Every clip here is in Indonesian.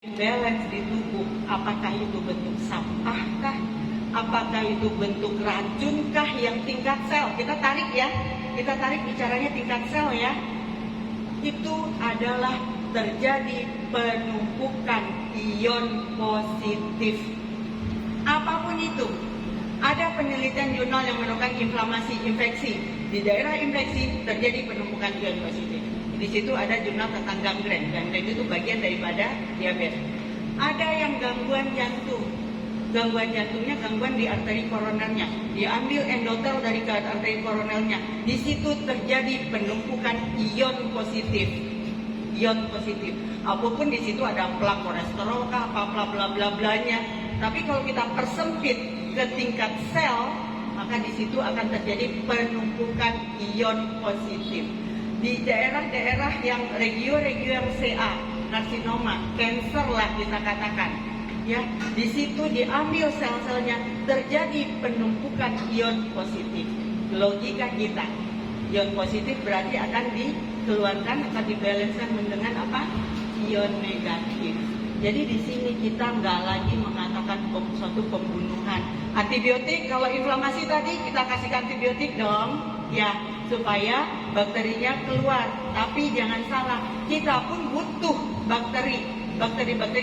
Balance di tubuh, apakah itu bentuk sampah kah? Apakah itu bentuk racun kah yang tingkat sel? Kita tarik bicaranya tingkat sel ya. Itu adalah terjadi penumpukan ion positif. Apapun itu, ada penelitian jurnal yang menemukan inflamasi, infeksi. Di daerah infeksi terjadi penumpukan ion positif. Di situ ada jurnal tentang gangren. Gangren itu bagian daripada diabetes. Ada yang gangguan jantung. Gangguan jantungnya gangguan di arteri koronernya. Diambil endotel dari arteri koronernya. Di situ terjadi penumpukan ion positif. Ion positif. Apapun di situ ada plak kolesterol kah, apa bla bla blanya. Tapi kalau kita persempit ke tingkat sel, maka di situ akan terjadi penumpukan ion positif. Di daerah-daerah yang regio-regio yang CA, karsinoma, cancer lah kita katakan, ya, di situ diambil sel-selnya, terjadi penumpukan ion positif. Logika kita, ion positif berarti akan dikeluarkan, akan dibalancekan dengan apa? Ion negatif. Jadi di sini kita nggak lagi mengatakan suatu pembunuhan. Antibiotik, kalau inflamasi tadi kita kasihkan antibiotik dong, ya, supaya bakterinya keluar. Tapi jangan salah, kita pun butuh bakteri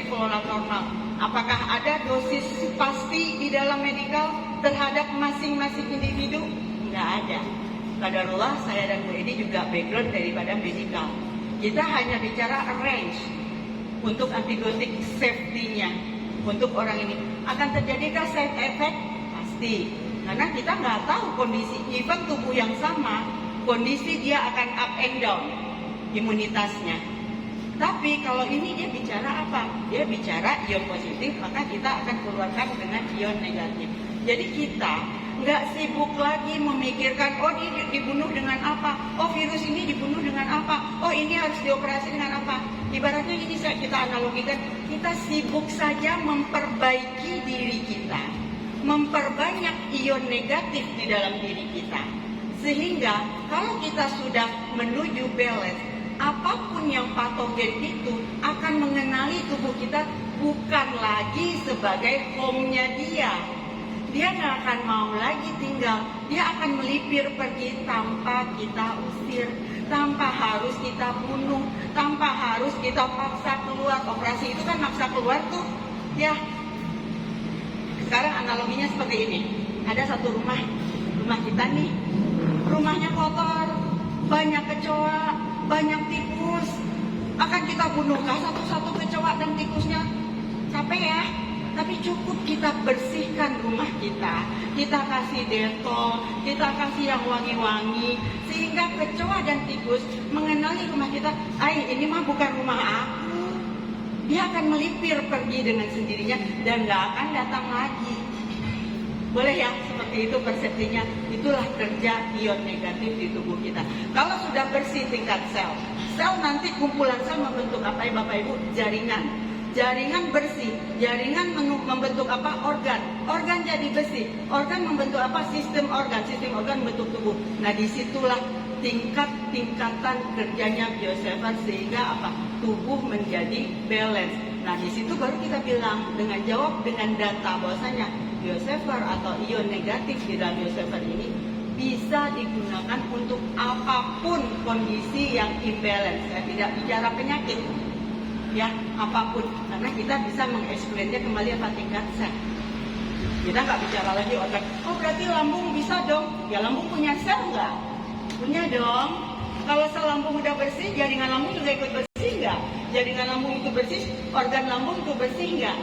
flora normal. Apakah ada dosis pasti di dalam medikal terhadap masing-masing individu? Nggak ada. Qadarullah, saya dan Bu Edi juga background daripada medikal. Kita hanya bicara range untuk antibiotik safety-nya. Untuk orang ini akan terjadikah side effect? Pasti. Karena kita nggak tahu kondisi, even tubuh yang sama, kondisi dia akan up and down imunitasnya. Tapi kalau ini dia bicara apa? Dia bicara ion positif, maka kita akan keluarkan dengan ion negatif. Jadi kita nggak sibuk lagi memikirkan, oh ini dibunuh dengan apa? Oh virus ini dibunuh dengan apa? Oh ini harus dioperasi dengan apa? Ibaratnya ini kita analogikan, kita sibuk saja memperbaiki diri kita, memperbanyak ion negatif di dalam diri kita. Sehingga kalau kita sudah menuju balance, apapun yang patogen itu akan mengenali tubuh kita bukan lagi sebagai home-nya dia. Dia nggak akan mau lagi tinggal, dia akan melipir pergi tanpa kita usir, tanpa harus kita bunuh, tanpa harus kita paksa keluar. Operasi itu kan maksa keluar tuh, ya. Sekarang analoginya seperti ini. Ada satu rumah kita nih, rumahnya kotor, banyak kecoa, banyak tikus. Akan kita bunuhkah satu-satu kecoa dan tikusnya? Capek ya? Tapi cukup kita bersihkan rumah kita. Kita kasih detol, kita kasih yang wangi-wangi, sehingga kecoa dan tikus mengenali rumah kita. Ini mah bukan rumah aku. Dia akan melipir pergi dengan sendirinya dan gak akan datang lagi. Boleh ya, seperti itu persepsinya. Itulah kerja ion negatif di tubuh kita. Kalau sudah bersih tingkat sel, sel nanti kumpulan sel membentuk apa ya Bapak Ibu? Jaringan. Jaringan bersih, jaringan membentuk apa? Organ jadi bersih, organ membentuk apa? Sistem organ membentuk tubuh. Nah disitulah tingkatan kerjanya biosaver sehingga apa? Tubuh menjadi balance. Nah disitu baru kita bilang dengan jawab dengan data bahwasanya biosaver atau ion negatif di dalam biosaver ini bisa digunakan untuk apapun kondisi yang imbalance. Saya tidak bicara penyakit, ya apapun, karena kita bisa mengeksplorasinya kembali apa tingkat sel. Kita nggak bicara lagi otak. Oh berarti lambung bisa dong? Ya lambung punya sel nggak? Punya dong. Kalau sel lambung udah bersih, jaringan lambung juga ikut bersih nggak? Jaringan lambung itu bersih, organ lambung itu bersih nggak?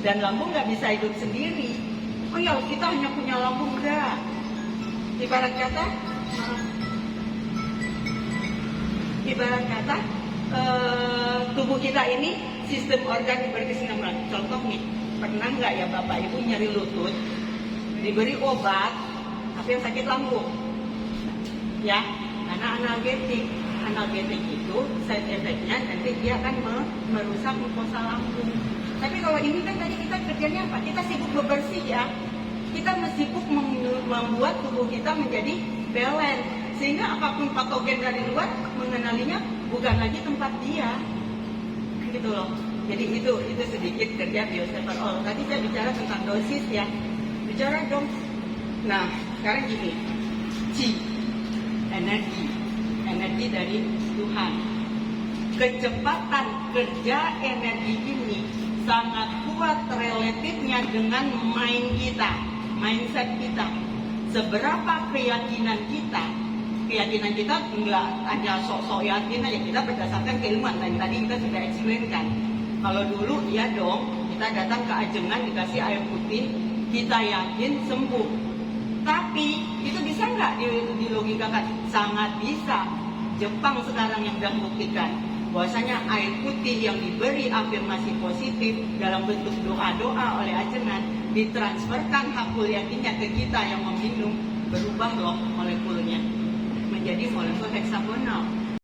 Dan lambung nggak bisa hidup sendiri. Oh ya kita hanya punya lambung enggak? Ibarat kata tubuh kita ini sistem organ berkesinambungan. Contoh nih, pernah nggak ya Bapak Ibu nyeri lutut, diberi obat, tapi yang sakit lambung, ya, karena analgetik itu side effect-nya nanti dia akan merusak mukosa lambung. Tapi kalau ini kan tadi kita kerjanya apa? Kita sibuk bebersih ya, kita sibuk membuat tubuh kita menjadi balance, sehingga apapun patogen dari luar mengenalinya bukan lagi tempat dia, gitu loh. Jadi itu sedikit kerja bioseparol. Tadi saya bicara tentang dosis ya. Bicara dong. Nah, sekarang gini. Chi, energi dari Tuhan. Kecepatan kerja energi ini sangat kuat relatifnya dengan mindset kita. Seberapa keyakinan kita enggak hanya sok-sok yakin aja, kita berdasarkan keilmuan. Tadi kita sudah explain-kan. Kalau dulu ya dong, kita datang ke Ajengan dikasih air putih, kita yakin sembuh. Tapi itu bisa nggak dilogikakan? Sangat bisa. Jepang sekarang yang sudah membuktikan bahwasanya air putih yang diberi afirmasi positif dalam bentuk doa-doa oleh Ajengan ditransferkan hakul yakinnya ke kita yang meminum, berubah loh molekulnya menjadi molekul heksagonal.